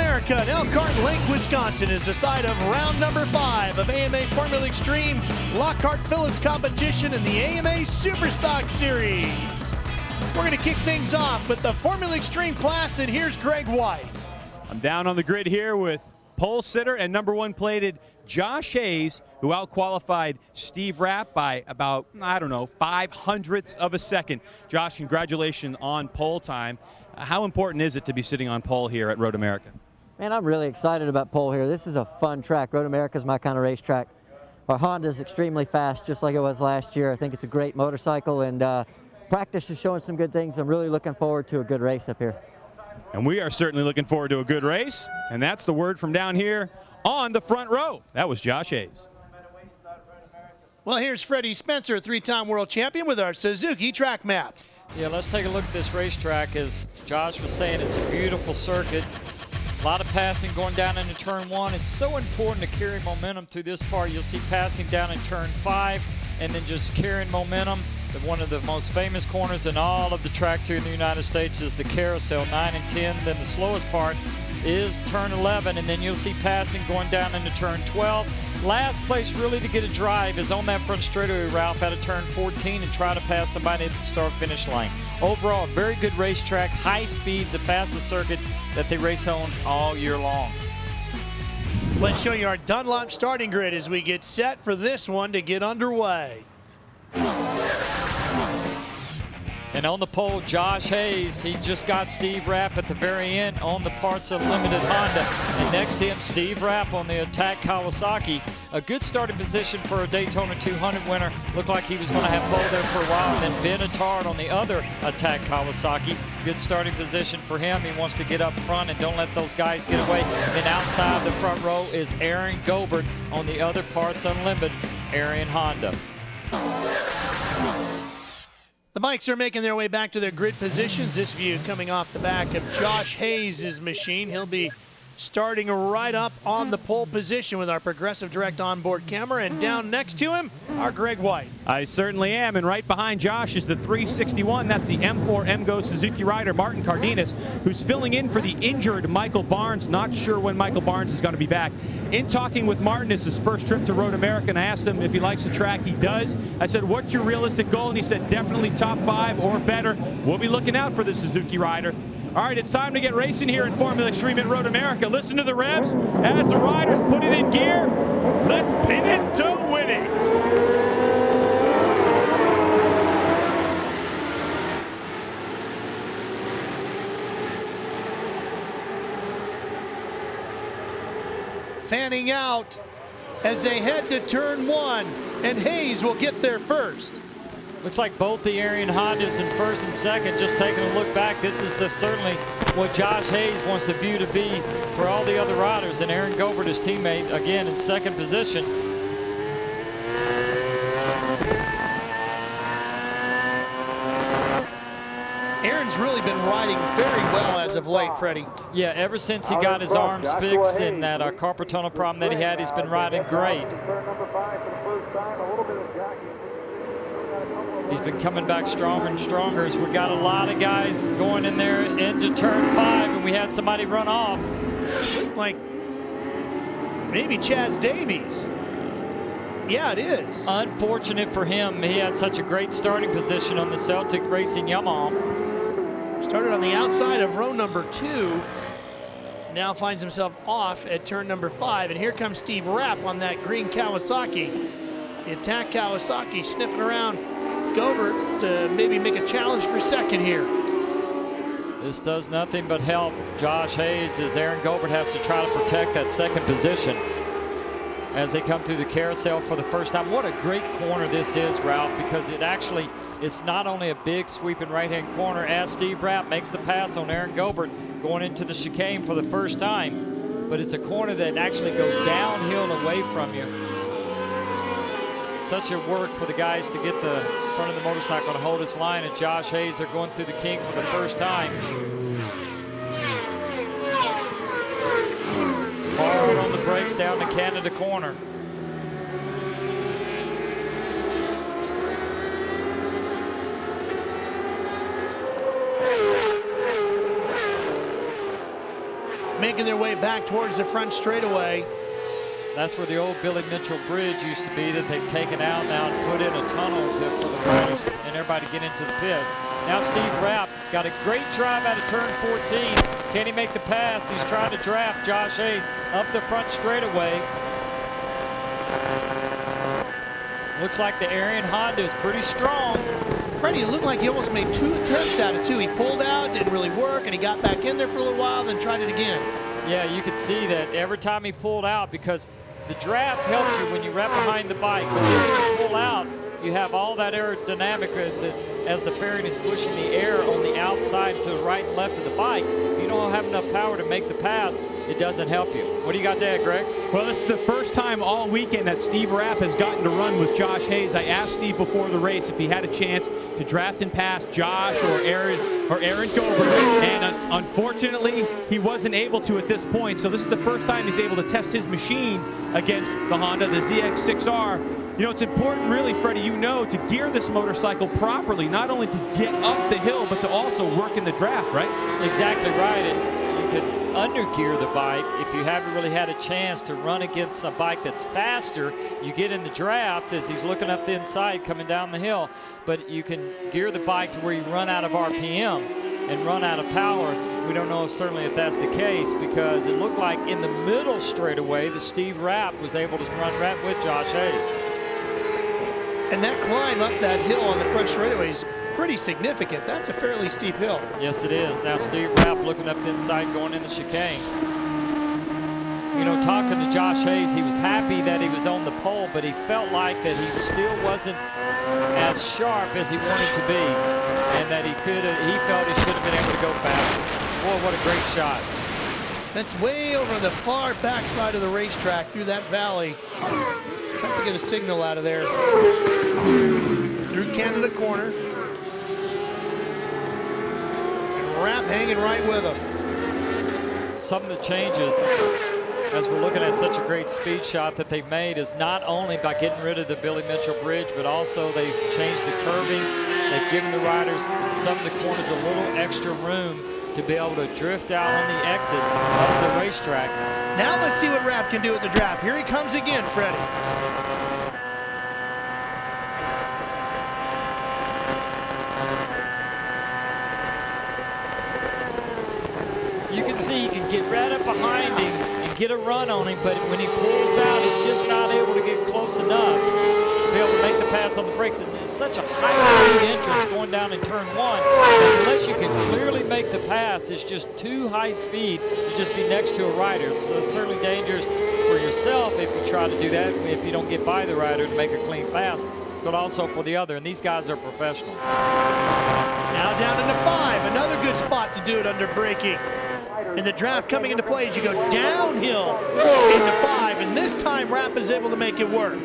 America in Elkhart Lake, Wisconsin is the site of round number 5 of AMA Formula Xtreme Lockhart Phillips competition in the AMA Superstock Series. We're going to kick things off with the Formula Xtreme class, and here's Greg White. I'm down on the grid here with pole sitter and #1 plated Josh Hayes, who out-qualified Steve Rapp by about, 5/100ths of a second. Josh, congratulations on pole time. How important is it to be sitting on pole here at Road America? Man, I'm really excited about pole here. This is a fun track. Road America is my kind of racetrack. Our Honda's extremely fast, just like it was last year. I think it's a great motorcycle, and practice is showing some good things. I'm really looking forward to a good race up here. And we are certainly looking forward to a good race, and that's the word from down here on the front row. That was Josh Hayes. Well, here's Freddy Spencer, 3-time world champion, with our Suzuki track map. Yeah, let's take a look at this racetrack. As Josh was saying, it's a beautiful circuit. A lot of passing going down into turn 1. It's so important to carry momentum through this part. You'll see passing down in turn 5 and then just carrying momentum. One of the most famous corners in all of the tracks here in the United States is the carousel, 9 and 10. Then the slowest part is turn 11, and then you'll see passing going down into turn 12. Last place really to get a drive is on that front straightaway, Ralph, out of turn 14 and try to pass somebody at the start-finish line. Overall, a very good racetrack, high speed, the fastest circuit that they race on all year long. Let's show you our Dunlop starting grid as we get set for this one to get underway. And on the pole, Josh Hayes. He just got Steve Rapp at the very end on the Parts Unlimited Honda. And next to him, Steve Rapp on the Attack Kawasaki. A good starting position for a Daytona 200 winner. Looked like he was going to have pole there for a while. And then Ben Attard on the other Attack Kawasaki. Good starting position for him. He wants to get up front and don't let those guys get away. And outside the front row is Aaron Gobert on the other Parts Unlimited Arian Honda. The bikes are making their way back to their grid positions. This view coming off the back of Josh Hayes' machine. He'll be starting right up on the pole position with our progressive direct onboard camera, and down next to him, our Greg White. I certainly am, and right behind Josh is the 361. That's the M4 MGO Suzuki rider, Martin Cardenas, who's filling in for the injured Michael Barnes. Not sure when Michael Barnes is going to be back. In talking with Martin, it's his first trip to Road America, and I asked him if he likes the track. He does. I said, what's your realistic goal? And he said, definitely top 5 or better. We'll be looking out for the Suzuki rider. All right, it's time to get racing here in Formula Xtreme at Road America. Listen to the revs as the riders put it in gear. Let's pin it to winning. Fanning out as they head to turn 1, and Hayes will get there first. Looks like both the Arian Hondas in first and second. Just taking a look back, this is certainly what Josh Hayes wants the view to be for all the other riders. And Aaron Gobert, his teammate, again in second position. Aaron's really been riding very well as of late, Freddie. Yeah, ever since he got his arms fixed in that carpal tunnel problem that he had, he's been riding great. He's been coming back stronger and stronger as we got a lot of guys going in there into turn 5, and we had somebody run off. Looked like maybe Chaz Davies. Yeah, it is. Unfortunate for him. He had such a great starting position on the Celtic Racing Yamaha. Started on the outside of row number 2. Now finds himself off at turn number 5. And here comes Steve Rapp on that green Kawasaki. The Attack Kawasaki sniffing around Gobert to maybe make a challenge for second here. This does nothing but help Josh Hayes as Aaron Gobert has to try to protect that second position as they come through the carousel for the first time. What a great corner this is, Ralph, because it's not only a big sweeping right-hand corner as Steve Rapp makes the pass on Aaron Gobert going into the chicane for the first time, but it's a corner that actually goes downhill away from you. Such a work for the guys to get the front of the motorcycle to hold its line, and Josh Hayes, they're going through the kink for the first time. Hard on the brakes down the Canada corner. making their way back towards the front straightaway. That's where the old Billy Mitchell Bridge used to be that they've taken out now and put in a tunnel for the riders and everybody to get into the pits. Now Steve Rapp got a great drive out of turn 14. Can he make the pass? He's trying to draft Josh Hayes up the front straightaway. Looks like the Arion Honda is pretty strong. Freddie, it looked like he almost made 2 attempts at it, too. He pulled out, didn't really work, and he got back in there for a little while, then tried it again. Yeah, you could see that every time he pulled out, because the draft helps you when you wrap behind the bike, but then when you pull out, you have all that aerodynamic as the fairing is pushing the air on the outside to the right and left of the bike. If you don't have enough power to make the pass, it doesn't help you. What do you got there, Greg? Well, this is the first time all weekend that Steve Rapp has gotten to run with Josh Hayes. I asked Steve before the race if he had a chance to draft and pass Josh or Aaron Gobert, and unfortunately, he wasn't able to at this point. So this is the first time he's able to test his machine against the Honda, the ZX6R. You know, it's important really, Freddie, to gear this motorcycle properly, not only to get up the hill, but to also work in the draft, right? Exactly right. And you can undergear the bike if you haven't really had a chance to run against a bike that's faster. You get in the draft as he's looking up the inside coming down the hill, but you can gear the bike to where you run out of RPM and run out of power. We don't know certainly if that's the case, because it looked like in the middle straightaway that Steve Rapp was able to run right with Josh Hayes. And that climb up that hill on the front straightaway is pretty significant. That's a fairly steep hill. Yes, it is. Now Steve Rapp looking up the inside, going in the chicane. You know, talking to Josh Hayes, he was happy that he was on the pole, but he felt like that he still wasn't as sharp as he wanted to be, and that he felt he should have been able to go faster. Boy, what a great shot. That's way over on the far backside of the racetrack through that valley. Tough to get a signal out of there. Through Canada corner. And Rapp hanging right with him. Some of the changes, as we're looking at such a great speed shot that they've made, is not only by getting rid of the Billy Mitchell Bridge, but also they've changed the curving. They've given the riders in some of the corners a little extra room to be able to drift out on the exit of the racetrack. Now let's see what Rapp can do at the draft. Here he comes again, Freddie. You can see he can get right up behind him and get a run on him, but when he pulls out, he's just not able to get close enough to be able to make the pass on the brakes. And it's such a high-speed entrance going down in turn 1 that unless you can clearly make the pass, it's just too high speed to just be next to a rider. So it's certainly dangerous for yourself if you try to do that, if you don't get by the rider to make a clean pass, but also for the other. And these guys are professionals. Now down into 5, another good spot to do it under braking. And the draft coming into play as you go downhill into 5, and this time Rapp is able to make it work.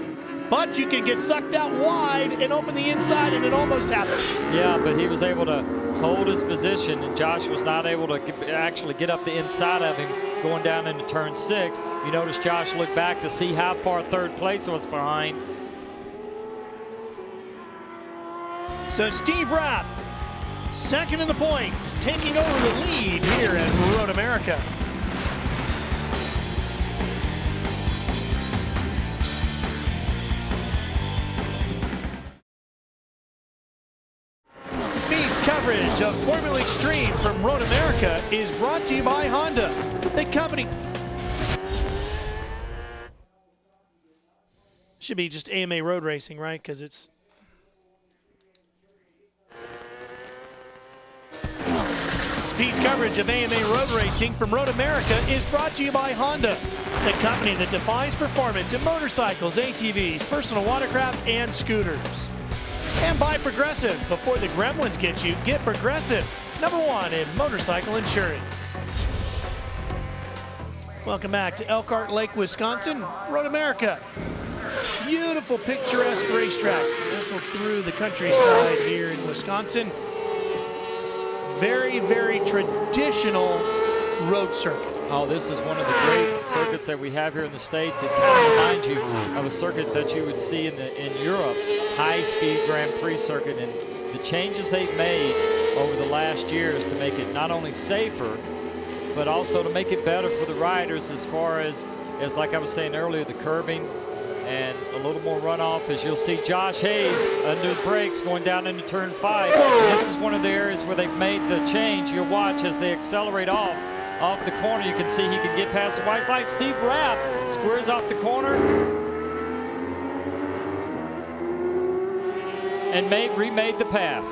But you can get sucked out wide and open the inside, and it almost happened. Yeah, but he was able to hold his position, and Josh was not able to actually get up the inside of him going down into turn 6. You notice Josh looked back to see how far third place was behind. So Steve Rapp, second in the points, taking over the lead here at Road America. Speed's coverage of Formula Xtreme from Road America is brought to you by Honda, the company. Should be just AMA Road Racing, right? Because it's Speed's coverage of AMA Road Racing from Road America is brought to you by Honda, the company that defines performance in motorcycles, ATVs, personal watercraft, and scooters. And by Progressive. Before the gremlins get you, get Progressive, #1 in motorcycle insurance. Welcome back to Elkhart Lake, Wisconsin, Road America. Beautiful, picturesque racetrack nestled through the countryside here in Wisconsin. Very, very traditional road circuit. Oh, this is one of the great circuits that we have here in the States. It kind of reminds you of a circuit that you would see in Europe, high-speed Grand Prix circuit, and the changes they've made over the last years to make it not only safer, but also to make it better for the riders as far as like I was saying earlier, the curbing and a little more runoff. As you'll see Josh Hayes under the brakes going down into turn 5. And this is one of the areas where they've made the change. You'll watch as they accelerate off the corner. You can see he can get past the white light. Steve Rapp squares off the corner and remade the pass.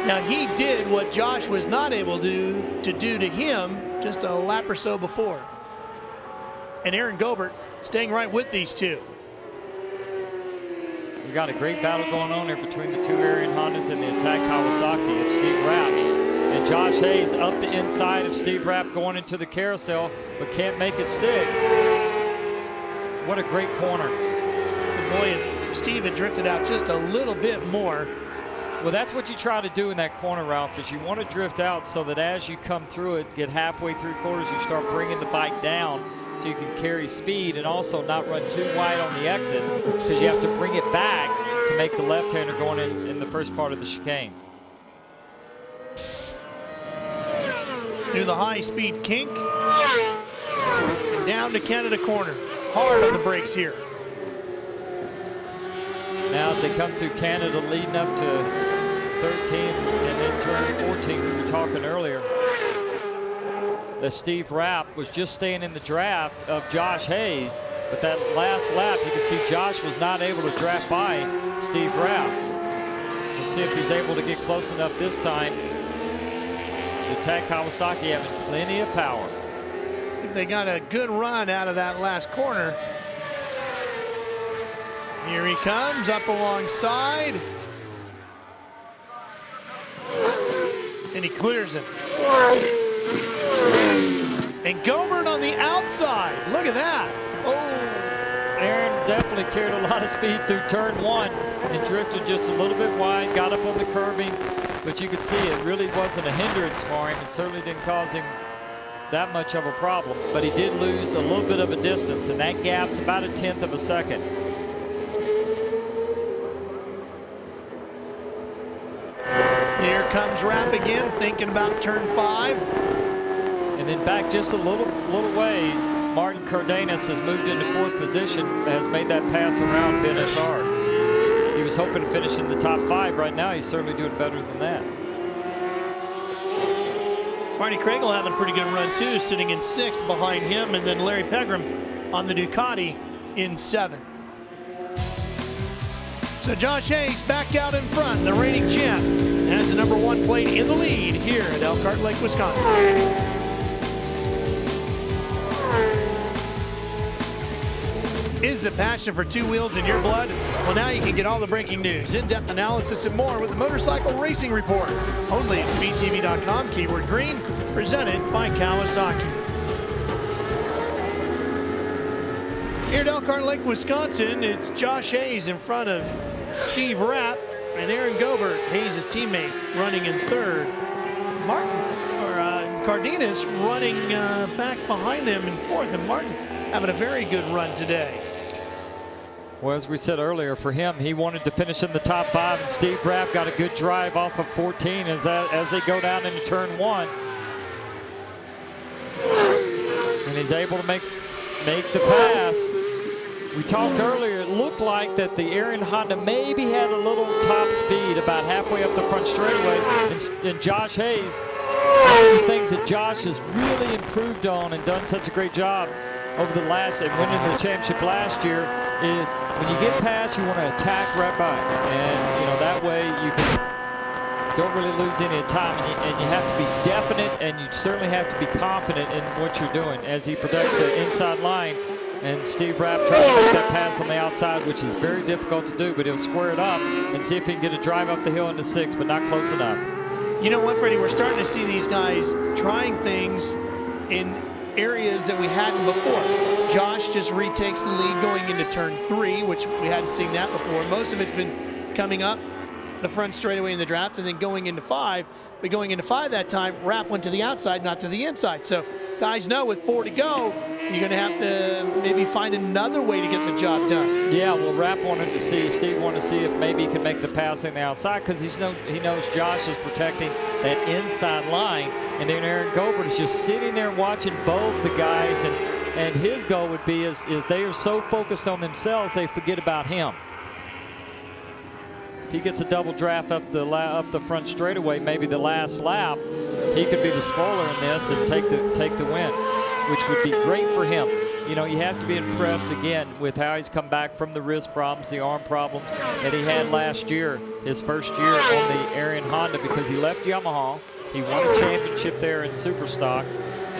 Now he did what Josh was not able to do to him just a lap or so before. And Aaron Gobert staying right with these two. We've got a great battle going on here between the two Arian Hondas and the attack Kawasaki of Steve Rapp. And Josh Hayes up the inside of Steve Rapp going into the carousel, but can't make it stick. What a great corner. Boy, if Steve had drifted out just a little bit more. Well, that's what you try to do in that corner, Ralph, is you want to drift out so that as you come through it, get halfway through quarters, you start bringing the bike down so you can carry speed and also not run too wide on the exit, because you have to bring it back to make the left-hander going in the first part of the chicane. Through the high-speed kink, and down to Canada corner. Hard on the brakes here. Now as they come through Canada, leading up to 13 and then turn 14, we were talking earlier, that Steve Rapp was just staying in the draft of Josh Hayes, but that last lap, you can see Josh was not able to draft by Steve Rapp. We'll see if he's able to get close enough this time. The attack Kawasaki having plenty of power. They got a good run out of that last corner. Here he comes up alongside. And he clears him. And Gobert on the outside. Look at that. Oh, Aaron definitely carried a lot of speed through turn 1 and drifted just a little bit wide, got up on the curbing, but you could see it really wasn't a hindrance for him. It certainly didn't cause him that much of a problem, but he did lose a little bit of a distance, and that gap's about 1/10 of a second. Here comes Rapp again, thinking about turn 5. And then back just a little ways, Martin Cardenas has moved into 4th position, has made that pass around Ben Attard. He was hoping to finish in the top 5. Right now, he's certainly doing better than that. Barney Kragel having a pretty good run too, sitting in 6th behind him, and then Larry Pegram on the Ducati in 7th. So Josh Hayes back out in front, the reigning champ, has the number 1 plate in the lead here at Elkhart Lake, Wisconsin. Is the passion for 2 wheels in your blood? Well, now you can get all the breaking news, in-depth analysis, and more with the Motorcycle Racing Report. Only at speedtv.com, keyword green, presented by Kawasaki. Here at Elkhart Lake, Wisconsin, it's Josh Hayes in front of Steve Rapp and Aaron Gobert, Hayes' teammate, running in 3rd. Cardenas running back behind them in 4th, and Martin having a very good run today. Well, as we said earlier, for him, he wanted to finish in the top 5, and Steve Rapp got a good drive off of 14 as they go down into turn 1. And he's able to make the pass. We talked earlier, it looked like that the Arian Honda maybe had a little top speed about halfway up the front straightaway, and Josh Hayes, one of the things that Josh has really improved on and done such a great job over the last, and winning the championship last year, is when you get past, you want to attack right by, and you know that way you don't really lose any time, and you have to be definite, and you certainly have to be confident in what you're doing as he protects the inside line. And Steve Rapp trying to make that pass on the outside, which is very difficult to do, but he'll square it up and see if he can get a drive up the hill into 6, but not close enough. You know what, Freddie? We're starting to see these guys trying things in areas that we hadn't before. Josh just retakes the lead going into turn 3, which we hadn't seen that before. Most of it's been coming up the front straightaway in the draft and then going into 5. But going into 5 that time, Rapp went to the outside, not to the inside. So guys know with 4 to go, you're going to have to maybe find another way to get the job done. Yeah, well, Rapp wanted to see, Steve wanted to see if maybe he could make the pass on the outside, because he knows Josh is protecting that inside line, and then Aaron Gobert is just sitting there watching both the guys, and his goal would be is they are so focused on themselves they forget about him. If he gets a double draft up the front straightaway, maybe the last lap, he could be the spoiler in this and take the win, which would be great for him. You know, you have to be impressed again with how he's come back from the wrist problems, the arm problems that he had last year, his first year on the Arian Honda, because he left Yamaha. He won a championship there in Superstock.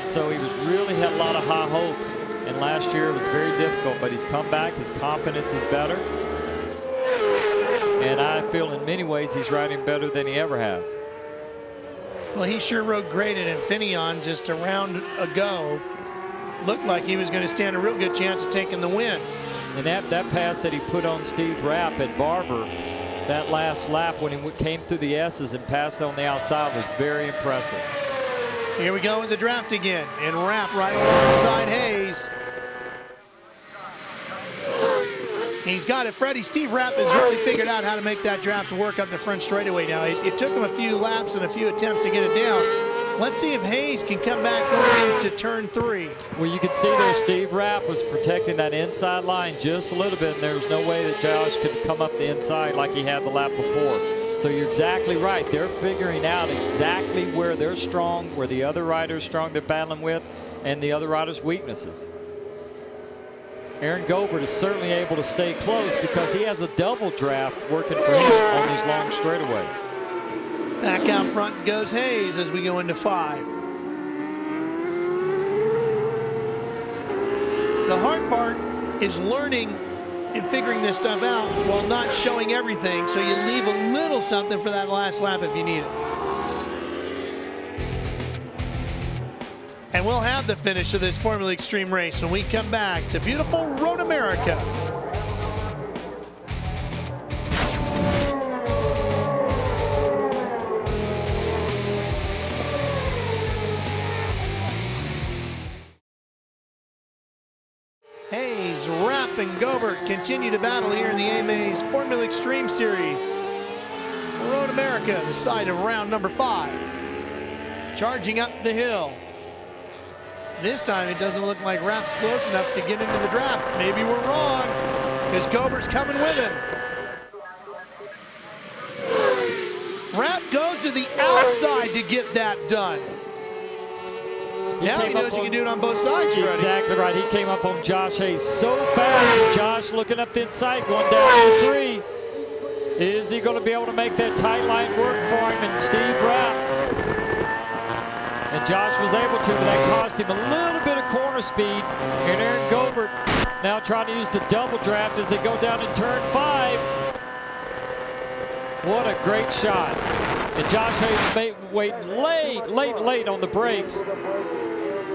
So he really had a lot of high hopes. And last year it was very difficult, but he's come back. His confidence is better. And I feel in many ways he's riding better than he ever has. Well, he sure rode great at Infineon just a round ago. Looked like he was going to stand a real good chance of taking the win. And that pass that he put on Steve Rapp at Barber, that last lap when he came through the S's and passed on the outside, was very impressive. Here we go with the draft again, and Rapp right alongside Hayes. He's got it. Steve Rapp has really figured out how to make that draft work up the front straightaway now. It took him a few laps and a few attempts to get it down. Let's see if Hayes can come back going into turn 3. Well, you can see there Steve Rapp was protecting that inside line just a little bit, and there was no way that Josh could come up the inside like he had the lap before. So you're exactly right. They're figuring out exactly where they're strong, where the other rider's strong they're battling with, and the other rider's weaknesses. Aaron Gobert is certainly able to stay close because he has a double draft working for him on these long straightaways. Back out front goes Hayes as we go into 5. The hard part is learning and figuring this stuff out while not showing everything, so you leave a little something for that last lap if you need it. And we'll have the finish of this Formula Xtreme race when we come back to beautiful Road America. Hayes, Rapp, and Gobert continue to battle here in the AMA's Formula Xtreme Series. Road America, the site of round number 5. Charging up the hill. This time it doesn't look like Rapp's close enough to get into the draft. Maybe we're wrong, because Gobert's coming with him. Rapp goes to the outside to get that done. Now he knows he can do it on both sides, Freddy. Exactly right. He came up on Josh Hayes so fast. And Josh looking up the inside, going down to 3. Is he going to be able to make that tight line work for him and Steve Rapp? And Josh was able to, but that cost him a little bit of corner speed. And Aaron Gobert now trying to use the double draft as they go down in turn 5. What a great shot. And Josh Hayes waiting late on the brakes.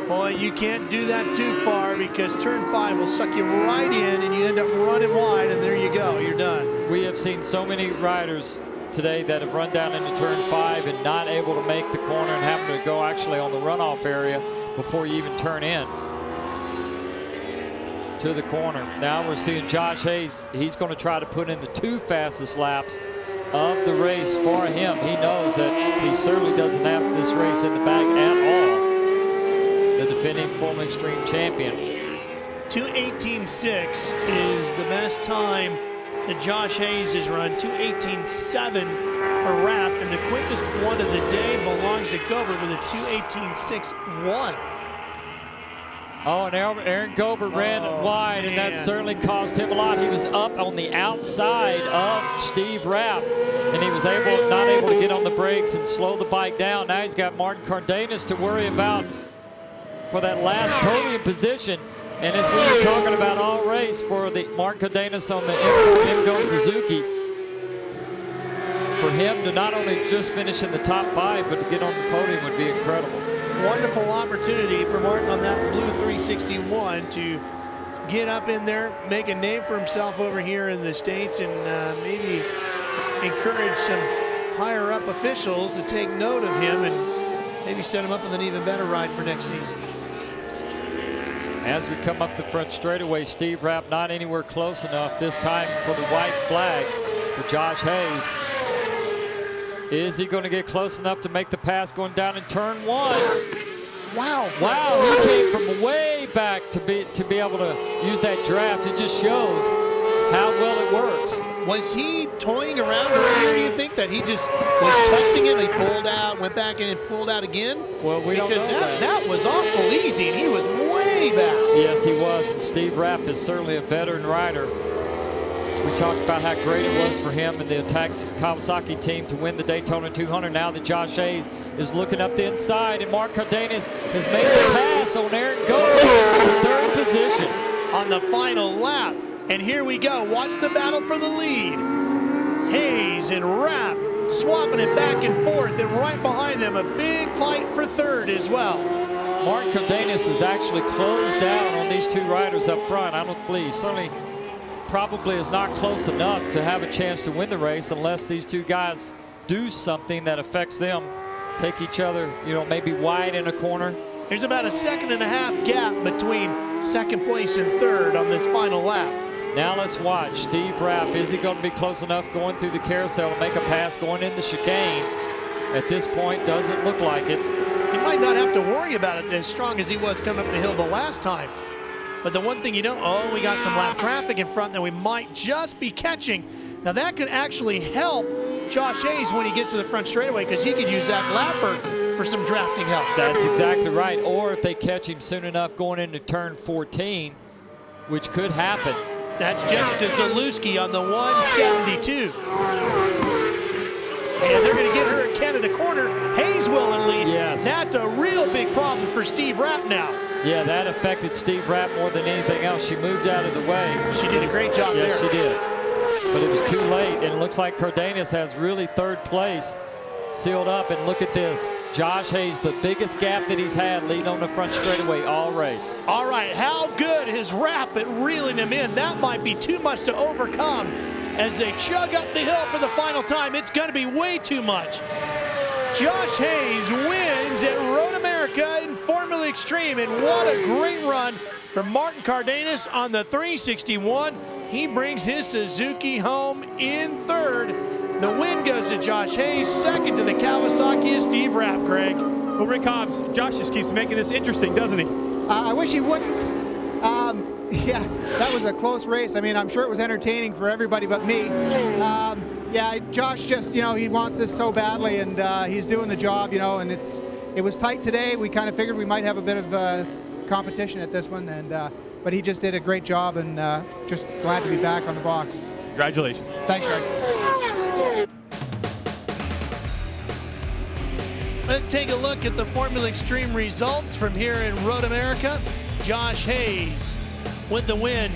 Boy, you can't do that too far because turn 5 will suck you right in and you end up running wide, and there you go, you're done. We have seen so many riders today that have run down into turn 5 and not able to make the corner and having to go actually on the runoff area before you even turn in to the corner. Now we're seeing Josh Hayes. He's going to try to put in the 2 fastest laps of the race for him. He knows that he certainly doesn't have this race in the bag at all. The defending Formula Xtreme champion. 2:18.6 is the best time that Josh Hayes has run. 2:18.7 for Rapp, and the quickest one of the day belongs to Gobert with a 2:18.61. Oh, and Aaron Gobert ran wide, and that certainly cost him a lot. He was up on the outside of Steve Rapp, and he was not able to get on the brakes and slow the bike down. Now he's got Martin Cardenas to worry about for that last podium position. And as we were talking about all race for the Martin Cardenas on the M4 Suzuki, for him to not only just finish in the top 5, but to get on the podium would be incredible. Wonderful opportunity for Martin on that blue 361 to get up in there, make a name for himself over here in the States, and maybe encourage some higher up officials to take note of him and maybe set him up with an even better ride for next season. As we come up the front straightaway, Steve Rapp not anywhere close enough this time for the white flag for Josh Hayes. Is he going to get close enough to make the pass going down in turn 1? Wow. Wow, he came from way back to be able to use that draft. It just shows how well it works. Was he toying around earlier, do you think, that he just was testing it, he pulled out, went back in and pulled out again? Well, we don't know because that was awful easy, and he was way back. Yes, he was, and Steve Rapp is certainly a veteran rider. We talked about how great it was for him and the Kawasaki team to win the Daytona 200. Now that Josh Hayes is looking up the inside, and Mark Cardenas has made the pass on Aaron Gold for third position. On the final lap, and here we go. Watch the battle for the lead. Hayes and Rapp swapping it back and forth, and right behind them, a big fight for third as well. Mark Cardenas has actually closed down on these two riders up front. I don't believe, certainly probably is not close enough to have a chance to win the race unless these two guys do something that affects them, take each other, you know, maybe wide in a corner. There's about a 1.5 second gap between second place and third on this final lap. Now let's watch Steve Rapp. Is he going to be close enough going through the carousel to make a pass going in the chicane? At this point, doesn't look like it. He might not have to worry about it as strong as he was coming up the hill the last time. But the one thing you don't, oh, we got some lap traffic in front that we might just be catching. Now that could actually help Josh Hayes when he gets to the front straightaway, because he could use that lapper for some drafting help. That's exactly right. Or if they catch him soon enough going into turn 14, which could happen. That's Jessica Zalewski on the 172. And they're going to get her at Canada corner. Hayes will at least. Yes. That's a real big problem for Steve Rapp now. Yeah, that affected Steve Rapp more than anything else. She moved out of the way. She did a great job there. Yes, she did. But it was too late, and it looks like Cardenas has really third place sealed up. And look at this. Josh Hayes, the biggest gap that he's had leading on the front straightaway all race. All right, how good is Rapp at reeling him in? That might be too much to overcome as they chug up the hill for the final time. It's going to be way too much. Josh Hayes wins at Road America in Formula Xtreme, and what a great run from Martin Cardenas on the 361. He brings his Suzuki home in third. The win goes to Josh Hayes. Second to the Kawasaki is Steve Rapp, Greg. Well, Rick Hobbs, Josh just keeps making this interesting, doesn't he? I wish he wouldn't. Yeah, that was a close race. I mean, I'm sure it was entertaining for everybody but me. Yeah, Josh just, you know, he wants this so badly, and he's doing the job, you know, and it was tight today. We kind of figured we might have a bit of competition at this one, and but he just did a great job, and just glad to be back on the box. Congratulations. Thanks, Greg. Let's take a look at the Formula Xtreme results from here in Road America. Josh Hayes with the win.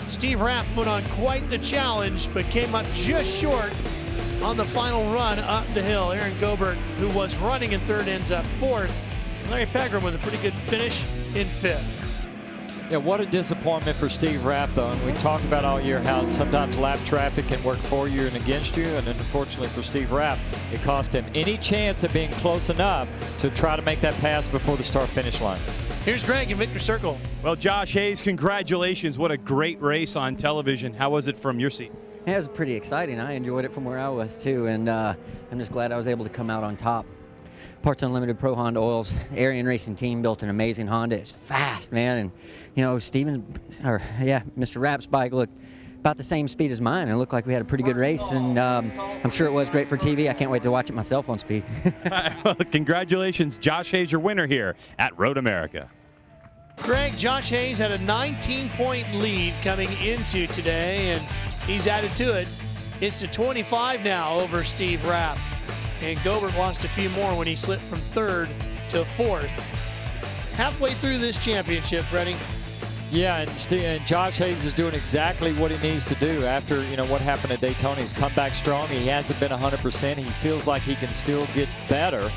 Steve Rapp put on quite the challenge, but came up just short on the final run up the hill. Aaron Gobert, who was running in third, ends up fourth. Larry Pegram with a pretty good finish in fifth. Yeah, what a disappointment for Steve Rapp, though. And we talk about all year how sometimes lap traffic can work for you and against you. And unfortunately for Steve Rapp, it cost him any chance of being close enough to try to make that pass before the start-finish line. Here's Greg in Victor Circle. Well, Josh Hayes, congratulations. What a great race on television. How was it from your seat? Yeah, it was pretty exciting. I enjoyed it from where I was, too, and I'm just glad I was able to come out on top. Parts Unlimited Pro Honda Oils, Arian Racing Team built an amazing Honda. It's fast, man, and you know, Mr. Rapp's bike looked about the same speed as mine. It looked like we had a pretty good race, and I'm sure it was great for TV. I can't wait to watch it myself on speed. Well, congratulations, Josh Hayes, your winner here at Road America. Greg, Josh Hayes had a 19-point lead coming into today, and he's added to it. It's to 25 now over Steve Rapp. And Gobert lost a few more when he slipped from third to fourth. Halfway through this championship, Freddie. Yeah, and Josh Hayes is doing exactly what he needs to do after, you know, what happened at Daytona. He's come back strong. He hasn't been 100%. He feels like he can still get better.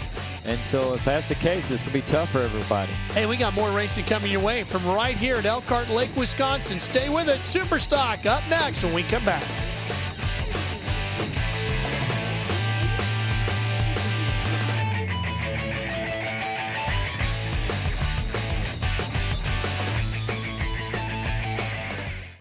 And so if that's the case, it's going to be tough for everybody. Hey, we got more racing coming your way from right here at Elkhart Lake, Wisconsin. Stay with us. Superstock up next when we come back.